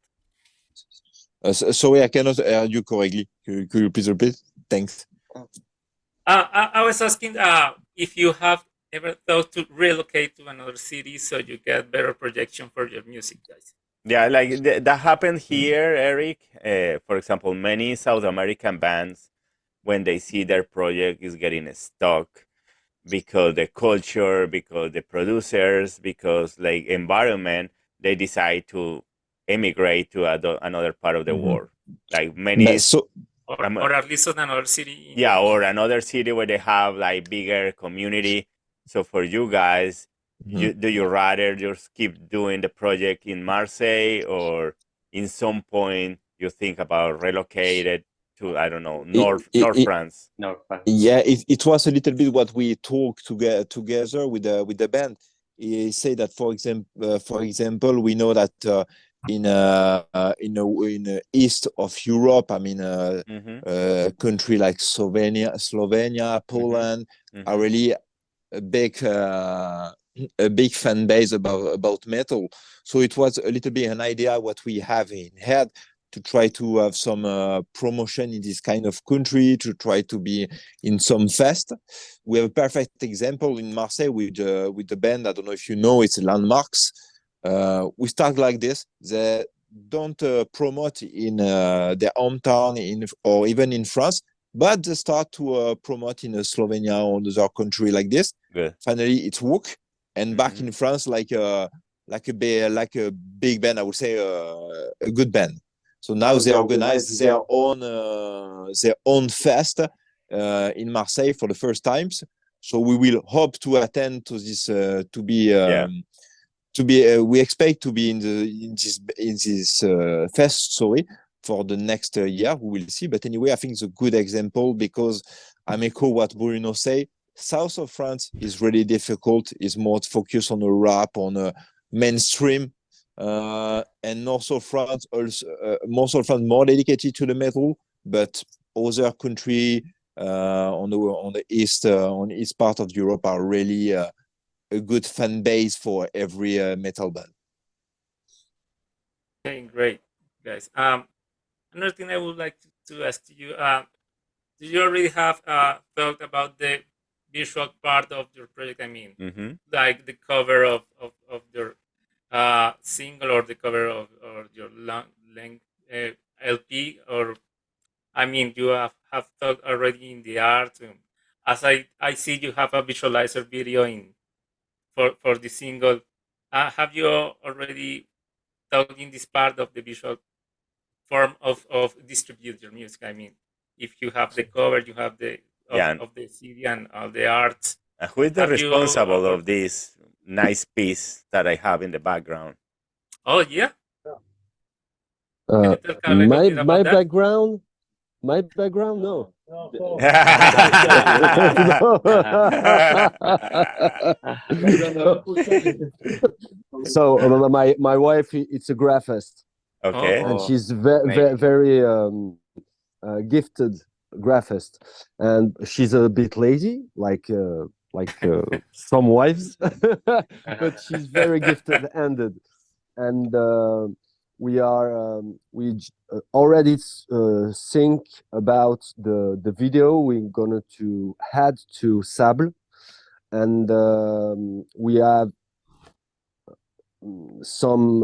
Sorry, I cannot hear you correctly. Could you please repeat? Thanks. I was asking if you have ever thought to relocate to another city so you get better projection for your music, guys. Yeah, like that happened here, Eric. For example, many South American bands, when they see their project is getting stuck because the culture, because the producers, because like environment, they decide to emigrate to another part of the world. Like many, So or at least in another city. yeah, or another city where they have like bigger community. So for you guys, do you rather just keep doing the project in Marseille, or in some point you think about relocated to, I don't know, North France? No, yeah, it was a little bit what we talked together with the band. He say that for example, we know that in the east of Europe, I mean, country like Slovenia, Poland are really a big fan base about metal. So it was a little bit an idea what we have in head to try to have some promotion in this kind of country, to try to be in some fest. We have a perfect example in Marseille with the band. I don't know if you know, it's Landmarks. We start like this. They don't promote in their hometown or even in France, but they start to promote in Slovenia or other country like this. Good. Finally, it's work, and back in France, like a big band, I would say a good band. So now they organize their own fest in Marseille for the first times. So we will hope to attend to this we expect to be in this fest, sorry, for the next year. We will see. But anyway, I think it's a good example because I'm echo what Bruno say. South of France is really difficult. It's more focused on the rap, on a mainstream, and north of France also most of France more dedicated to the metal. But other country on the east part of Europe are really a good fan base for every metal band. Okay, great, guys. Another thing I would like to ask you: do you already have thought about the visual part of your project? I mean, like the cover of your single, or the cover of or your length LP, or I mean, you have thought already in the art. As I see, you have a visualizer video in for the single. Have you already thought in this part of the visual form of distribute your music? I mean, if you have the cover, you have the of the CD and all the arts. Who is the Have responsible of this nice piece that I have in the background? Oh yeah. Can you tell Carl a little bit about that? My background, no. So my wife, it's a graphist. Okay. And she's very gifted graphist, and she's a bit lazy, like some wives, but she's very gifted handed, and we already think about the video we're gonna to add to Sable, and we have some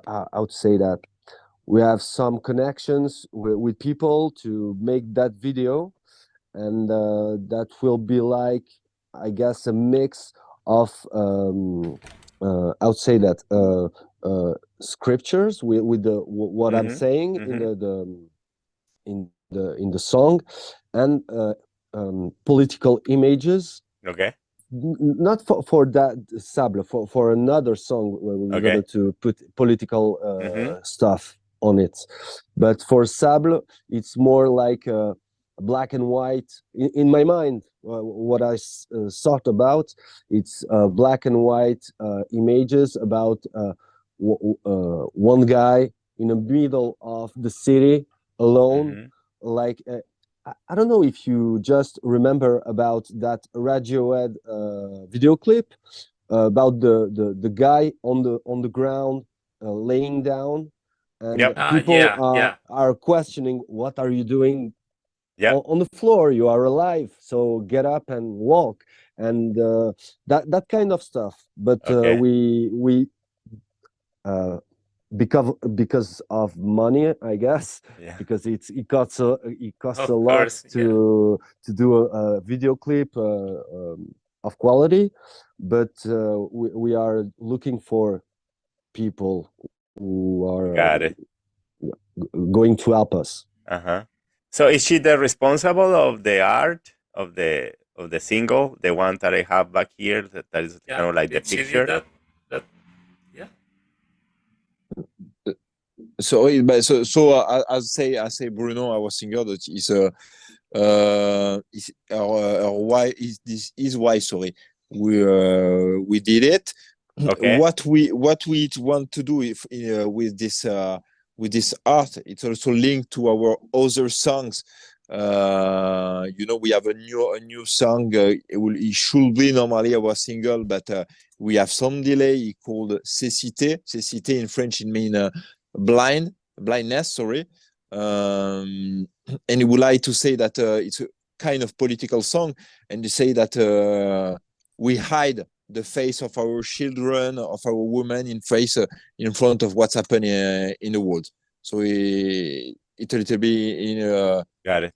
I would say that we have some connections with people to make that video, and that will be like, I guess, a mix of I would say that scriptures with the what I'm saying in the song, and political images. Okay. Not for that Sable, for another song where we're going to put political stuff on it. But for Sable, it's more like black and white. In my mind, what I thought about, it's black and white images about one guy in the middle of the city alone, like I don't know if you just remember about that Radiohead video clip about the guy on the ground laying down, and Yep. people Yeah. are questioning, what are you doing Yep. on the floor? You are alive, so get up and walk, and that kind of stuff. But Okay. we because of money, I guess, Yeah. because it costs Of a lot course. Yeah. to do a video clip of quality, but we are looking for people who are Got it. going to help us. Uh-huh. So is she the responsible of the art of the single, the one that I have back here, that is Yeah. kind of like the Did she did picture? that? Yeah. So, as say Bruno, our singer, that is this is why, sorry, we did it. Okay. What we want to do if with this art, it's also linked to our other songs. We have a new song. It should be normally our single, but we have some delay. Called cécité. Cécité in French it means blindness. Sorry. And he would like to say that it's a kind of political song, and to say that we hide the face of our children, of our women in front of what's happening in the world. So it a little bit Got it.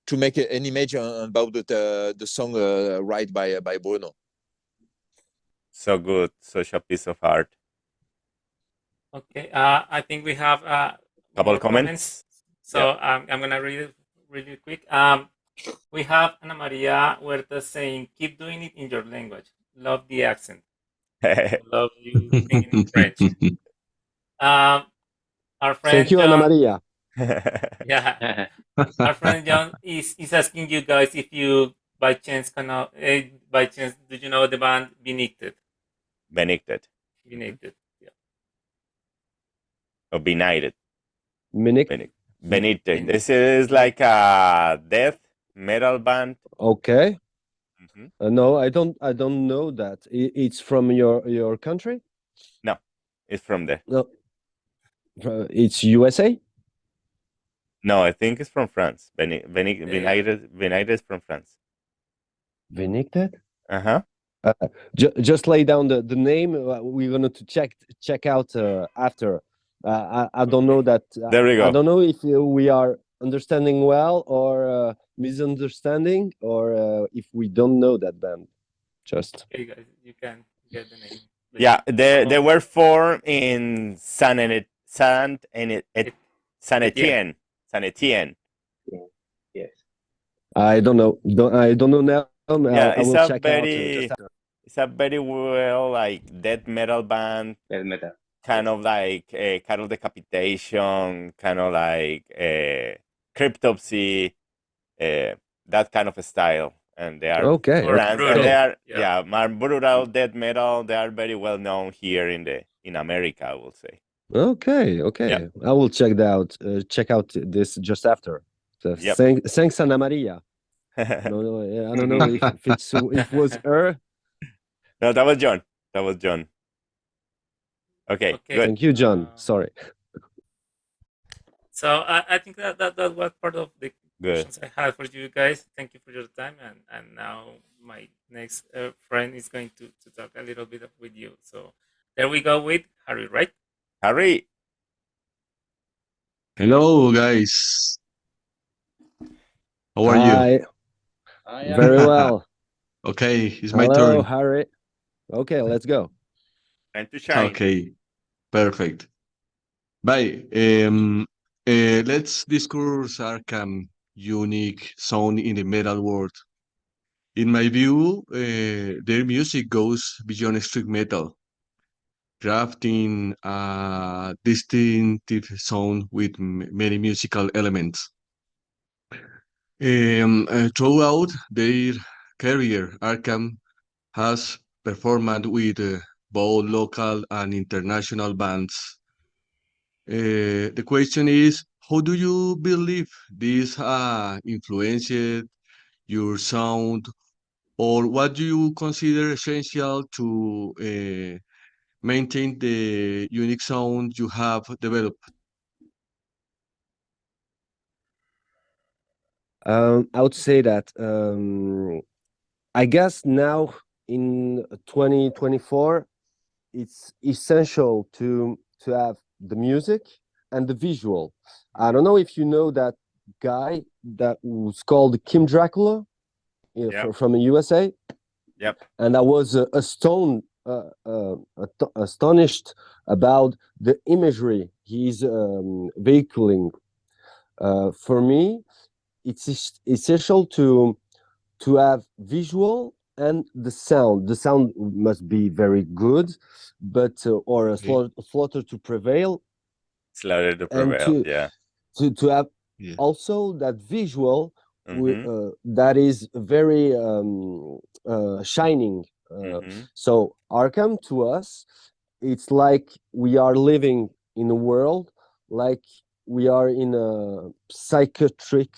to make an image about the song right by Bruno. So good. Such a piece of art. Okay. I think we have Couple more comments. comments. So I'm gonna read it really quick. We have Ana Maria Huerta saying, "Keep doing it in your language. Love the accent. Love you singing in French." Our Thank friend you, Ana John, Maria. yeah, our friend John is asking you guys if you by chance do you know the band Benedicted? Benedicted. Benedicted, yeah. Or Benighted. Minute. Benedicted. This is like a death metal band. Okay. Hmm. No, I don't know that. It's from your country? No, it's from there. No, it's USA. No, I think it's from France. Yeah. Benighted is from France. Benedicted. Uh-huh. Just lay down the name. We're going to check out after. I don't know that. There we I go. don't know if we are understanding well or misunderstanding, or if we don't know that band. Just Okay, guys, you can get the name. Yeah, they Oh, were formed in Saint Etienne. Etienne. Yes. I don't know. I don't know now. Yeah, I will check out just after. it's a very well like death metal band, Death metal. kind of like kind of decapitation, kind of like cryptopsy, that kind of style. And they are Okay. More France, and they brutal. are Yeah. more brutal death metal. They are very well known here in America, I will say. Okay. Okay. I will check that out. Check out this just after. So Yep. thanks, Ana Maria. No, I don't know if it was her. No, that was John. That was John. Okay, Okay. good. Thank you, John. Sorry. So I think that was part of the Good. questions I had for you guys. Thank you for your time, and now my next friend is going to talk a little bit with you. So there we go with Harry, right? Harry. Hello, guys. How are you? Hi. Very well. Okay, it's my Hello, turn. Harry. Okay, let's go. Time to shine. Okay, perfect. Bye. Let's discuss ARKAM unique sound in the metal world. In my view, their music goes beyond strict metal, crafting a distinctive sound with many musical elements. Throughout their career, ARKAM has performed with both local and international bands. The question is, how do you believe this influenced your sound, or what do you consider essential to maintain the unique sound you have developed? I would say that I guess now in 2024, it's essential to have the music and the visual. I don't know if you know that guy that was called Kim Dracula Yep. from the USA. Yep. And I was astonished about the imagery he's vehiculing. For me, it's essential to have visual and the sound. The sound must be very good, but or a Okay. flutter to prevail, Slaughter to and prevail. Yeah. to have Yeah. also that visual Mm-hmm. that is very shining. Mm-hmm. So Arkham to us, it's like we are living in a world, like we are in a psychiatric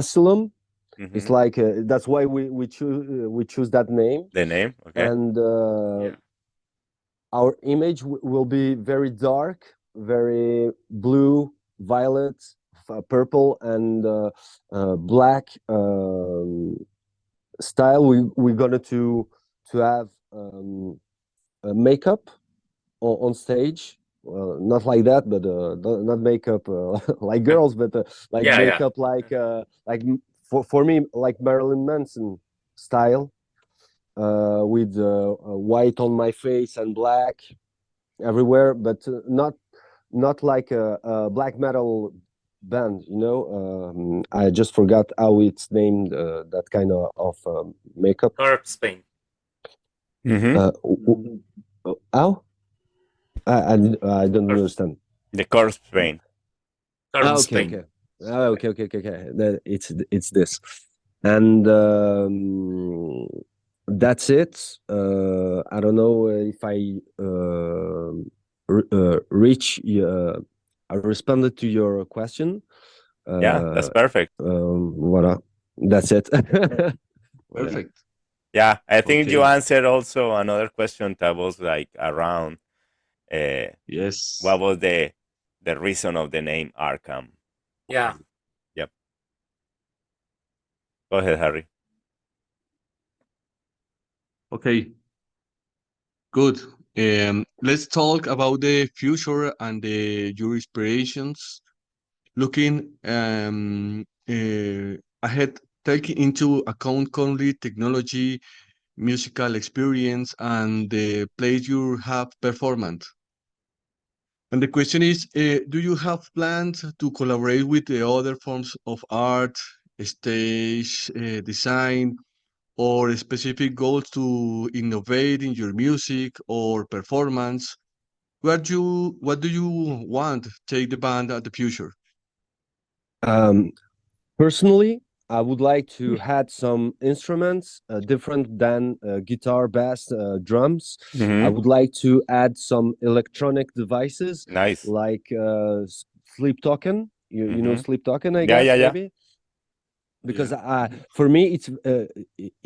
asylum. It's Mm-hmm. like that's why we choose that name, The name. Okay. and Yeah. our image will be very dark, very blue, violet, purple, and black style. We're gonna to have makeup on stage. Not like that, but not makeup like girls, but like Yeah, yeah. makeup for me like Marilyn Manson style, with white on my face and black everywhere, but not like a black metal band. I just forgot how it's named. That kind of makeup. Corpse paint. Mm-hmm. How? I don't understand. The corpse paint. Corpse Okay, paint. okay. It's this, and that's it. I don't know if I reach. I responded to your question. Yeah, that's perfect. Voilà. That's it. Voilà. Perfect. Yeah, I think you Okay. answered also another question that was like around Yes. what was the reason of the name Arkham. Yeah. Yep. Go ahead, Harry. Okay. Good. Let's talk about the future and your inspirations. Looking ahead, taking into account currently technology, musical experience, and the place you have performed. And the question is, do you have plans to collaborate with the other forms of art, stage design, or specific goals to innovate in your music or performance? What do you want take the band at the future? Um, Personally, I would like to add some instruments different than guitar, bass, drums. I Mm-hmm. would like to add some electronic devices Nice. like sleep token. You know Mm-hmm. sleep token, I Yeah, guess yeah, yeah. maybe, because Yeah. for me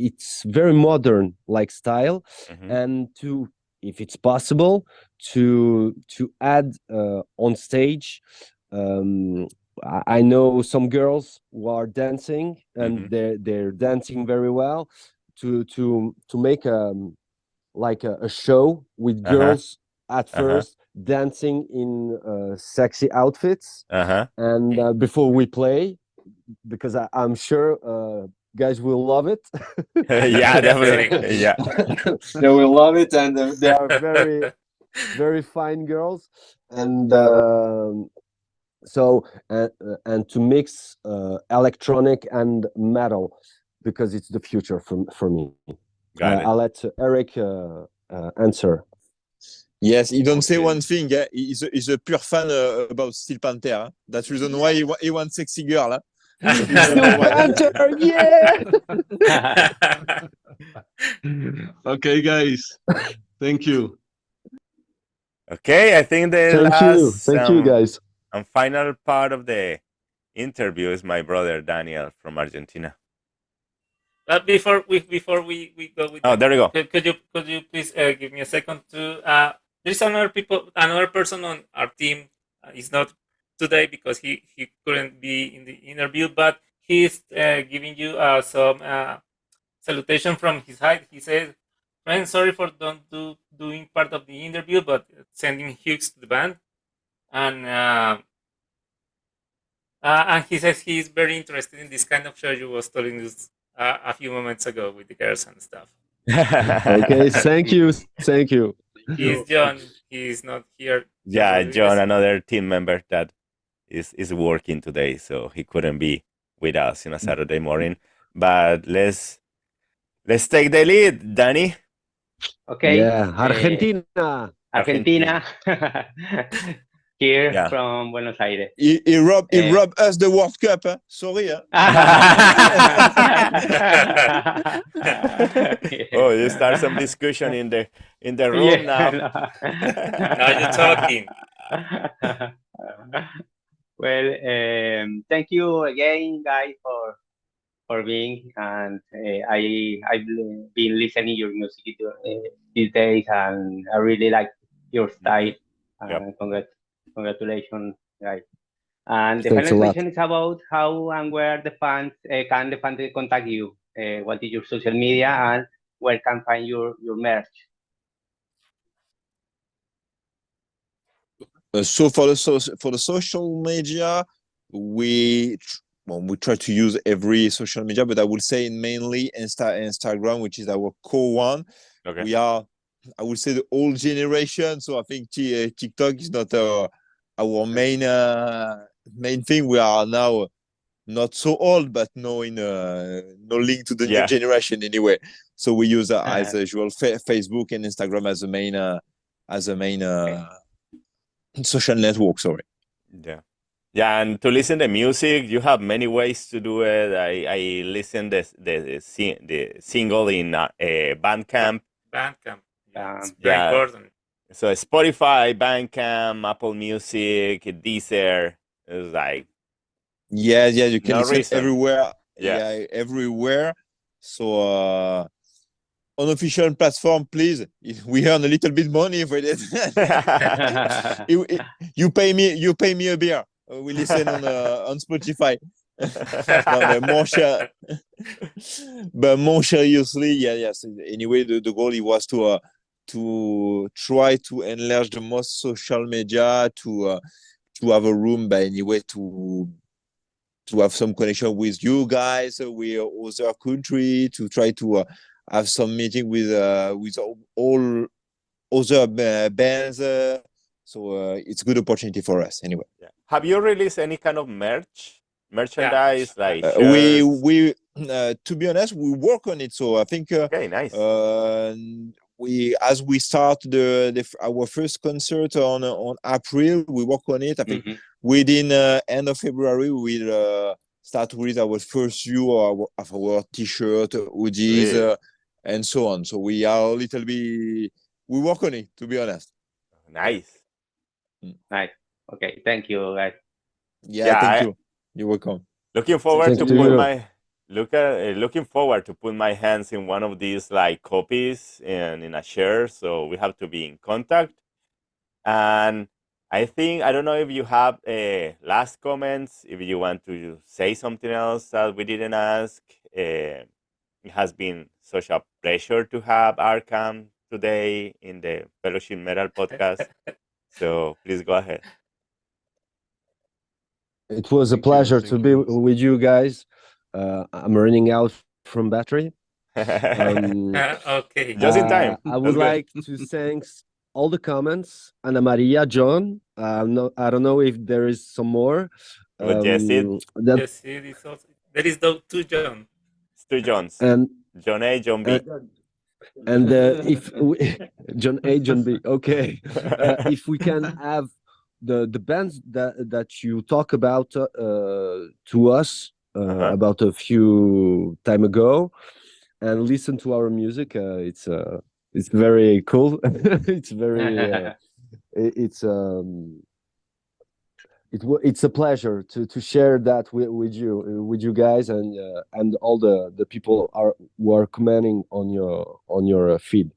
it's very modern like style, Mm-hmm. and to if it's possible to add on stage. um I know some girls who are dancing Mm-hmm. and they're dancing very well, to make like a show with Uh-huh. girls at Uh-huh. first dancing in sexy outfits, Uh-huh. and before we play, because I'm sure guys will love it. Yeah, Definitely. definitely. Yeah. They will love it, and they are very very fine girls, and so and to mix electronic and metal, because it's the future for me. Got it. I'll let Eric answer. Yes, he don't say Okay. one thing. He's a pure fan about Steel Panther. Huh? That's the reason why he wants sexy girl. Huh? He's Steel number one. Panther, yeah. Okay, guys. Thank you. Okay, I think the last Thank you, guys. And final part of the interview is my brother Daniel from Argentina. But before we go with Oh, there you go. could you please give me a second to there's another person on our team. He's not today because he couldn't be in the interview, but he's giving you some salutation from his height. He says, "Friend, sorry for doing part of the interview, but sending hugs to the band." And he says he's very interested in this kind of show you was telling us a few moments ago with the girls and stuff. Okay, thank you. He's John. He's not here. Yeah, John, another team member that is working today, so he couldn't be with us on a Saturday morning. But let's take the lead, Danny. Okay. Yeah, Argentina. Argentina. Here from Buenos Aires. He robbed us the World Cup. Huh? Sorry. Huh? Oh, you start some discussion in the room now. Now you're talking. Well, thank you again, guys, for being. And I've been listening your music these days, and I really like your style. Yep. Congratulations, guys. And the Thanks final a lot. question is about how and where the fans can the fans contact you. What is your social media and where can find your merch? So for the social media, we try to use every social media, but I would say mainly Instagram, which is our core one. Okay. We are, I would say, the old generation, so I think TikTok is not our main thing. We are now not so old, but no link to the new generation anyway. So we use as usual Facebook and Instagram as the main social network. Sorry. Yeah, and to listen to music, you have many ways to do it. I listen the single in Bandcamp. Bandcamp. Yeah, it's Yeah. very important. So Spotify, Bandcamp, Apple Music, Deezer is like. Yeah, you can listen everywhere. Yeah, everywhere. So unofficial platform, please. We earn a little bit money for it. You pay me a beer. We listen on Spotify. No, but more seriously, yes. Anyway, the goal was to try to enlarge the most social media to have a room, but anyway to have some connection with you guys, with other country, to try to have some meeting with all other bands. So it's a good opportunity for us anyway. Yeah. Have you released any kind of merchandise, like we shirts? to be honest, we work on it. So I think okay, nice. As we start our first concert on April, we work on it. I think within end of February we'll start with our first view of our t-shirt, hoodies, and so on. So we are a little bit, we work on it, to be honest. Nice. Nice. Okay, thank you, guys. Yeah, thank you. You're welcome. Looking forward to put my hands in one of these like copies and in a share. So we have to be in contact. And I don't know if you have last comments, if you want to say something else that we didn't ask. It has been such a pleasure to have ARKAM today in the Fellowship Metal podcast. So please go ahead. It was a pleasure to be with you guys. I'm running out from battery. Okay. Just in time. I would like to thank all the comments. Ana Maria, John. I don't know if there is some more. But Jesse, there is two John. It's two Johns. And John A, John B. And if we, John A, John B. Okay. If we can have the bands that you talk about to us about a few time ago, and listen to our music, it's very cool. It's very it's it's a pleasure to share that with you guys and all the people who are commenting on your feed.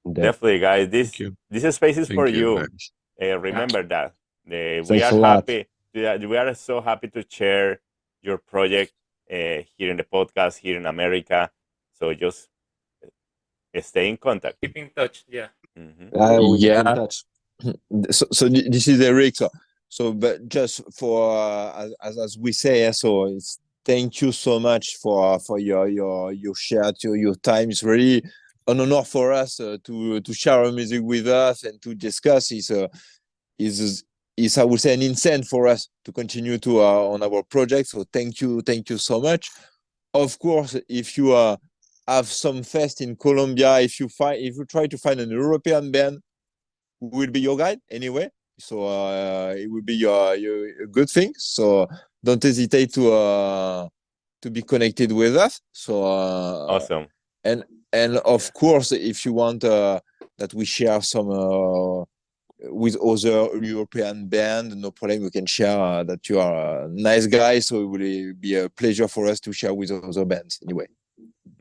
There. Definitely, guys. Thank you. This space is for Thank you, you. guys. Remember that. We Thanks are a lot. happy. We are so happy to share your project here in the podcast here in America. So just stay in contact. Keep in touch. Yeah. Mhm. We keep in Yeah. touch. This is Eric. So but just for as we say, so it's thank you so much for your share, your time. It's really an honor for us to share our music with us and to discuss. Is I would say an incentive for us to continue to on our project. So thank you so much. Of course, if you have some fest in Colombia, if you try to find an European band, we will be your guide anyway. So it will be your a good thing. So don't hesitate to be connected with us. So Awesome. and of course, if you want that we share some with other European band, no problem. We can share that you are a nice guy. So it will be a pleasure for us to share with other bands anyway.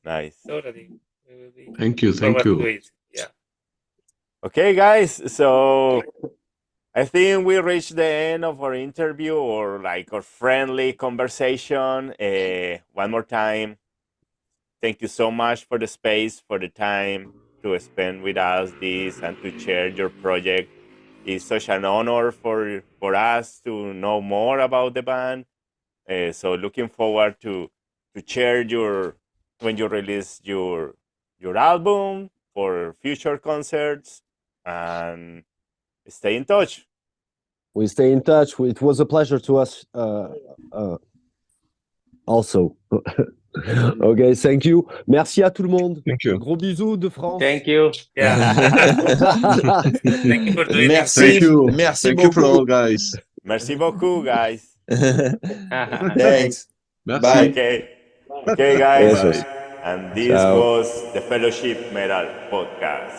Nice. Totally. We will be Thank you. Thank forward to you. it. Yeah. Okay, guys. So I think we reached the end of our interview or like our friendly conversation. One more time, thank you so much for the space, for the time to spend with us this and to share your project. It's such an honor for us to know more about the band. So looking forward to share your when you release your album for future concerts and stay in touch. We stay in touch. It was a pleasure to us also. Ok, thank you. Merci à tout le monde. Thank you. Gros bisous de France. Thank you. Yeah. Thank you for doing it. Thank you. Merci Thank you for all, beaucoup. guys. Merci beaucoup, guys. Thanks. Merci. Bye. Okay, guys. Besos. And this Ciao. was the Fellowship Metal Podcast.